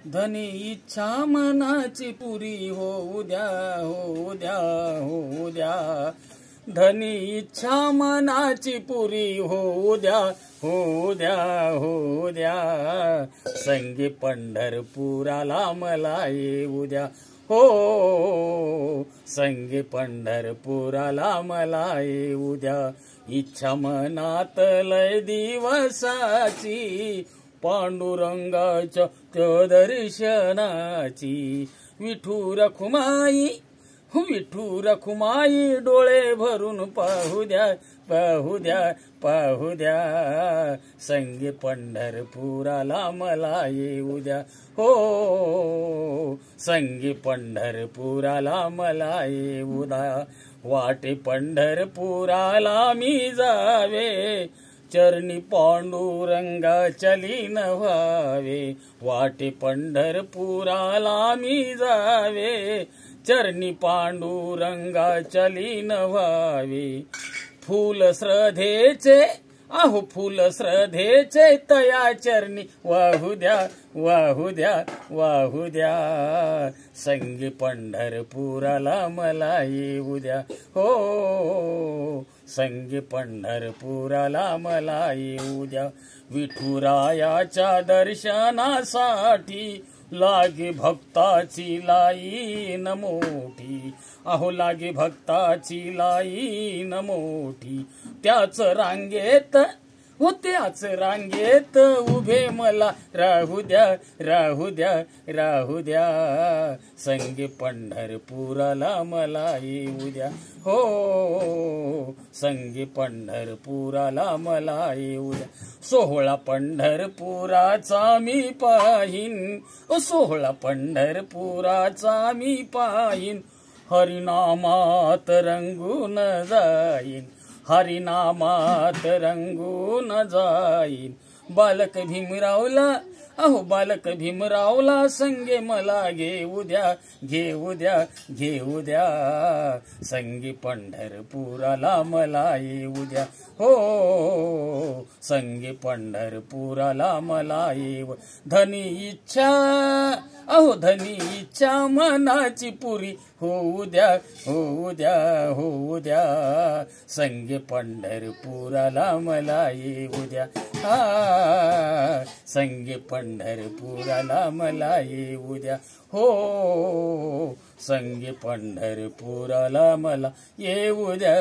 धनी इच्छा मनाची पुरी होऊ द्या, होऊ द्या, होऊ द्या. धनी इच्छा मनाची पुरी होऊ द्या, होऊ द्या, होऊ द्या. संगी पंढरपुराला मला येऊ द्या, हो. संगी पंढरपुराला मला येऊ द्या. इच्छा मनात लय दिवसाची, पांडुरंगाच्या त्या दर्शनाची. विठू रखुमाई, विठू रखुमाई डोळे भरून पाहू द्या, पाहू द्या, पाहू द्या. संगी पंढरपुराला मला येऊ द्या, हो. संगी पंढरपुराला मला येऊ द्या. वाटे पंढरपुराला मी जावे, चरणी पांडुरंगाच्या लीन व्हावे. वाटे पंढरपुराला मी जावे, चरणी पांडुरंगाच्या लीन व्हावे. फूल श्रद्धेचे, अहो फूल श्रद्धेचे तया चरणी वाहू द्या, वाहू द्या, वाहू द्या. संगी पंढरपुराला मला येऊ द्या, हो. संगी पंढरपुराला मला येऊ द्या. विठुरायाच्या दर्शनासाठी लागे भक्ताची लाईन मोठी, अहो लागे भक्ताची लाईन मोठी. त्याच रांगेत, हो त्याच रांगेत उभे मला राहू द्या, राहू द्या, राहू द्या. संगी पंढरपुराला मला येऊ द्या, हो. संगी पंढरपुराला मला येऊ द्या. सोहळा पंढरपुराचा मी पाहीन, सोहळा पंढरपुराचा मी पाहीन. हरिनामात रंगून जाईन, हरिनामात रंगून जाईन. बालक भीमरावला, अहो बालक भीमरावला संगे मला घेऊ द्या, घेऊ द्या, घेऊ द्या. संगी पंढरपुराला मला येऊ द्या, हो. संगी पंढरपुराला मला येऊ. धनी इच्छा, अहो धनी इच्छा मनाची पुरी होऊ द्या, होऊ द्या, होऊ द्या. संगी पंढरपुराला मला येऊ द्या, हा. संगी पंढरपुराला मला येऊ द्या, हो. संगी पंढरपुराला मला येऊ द्या.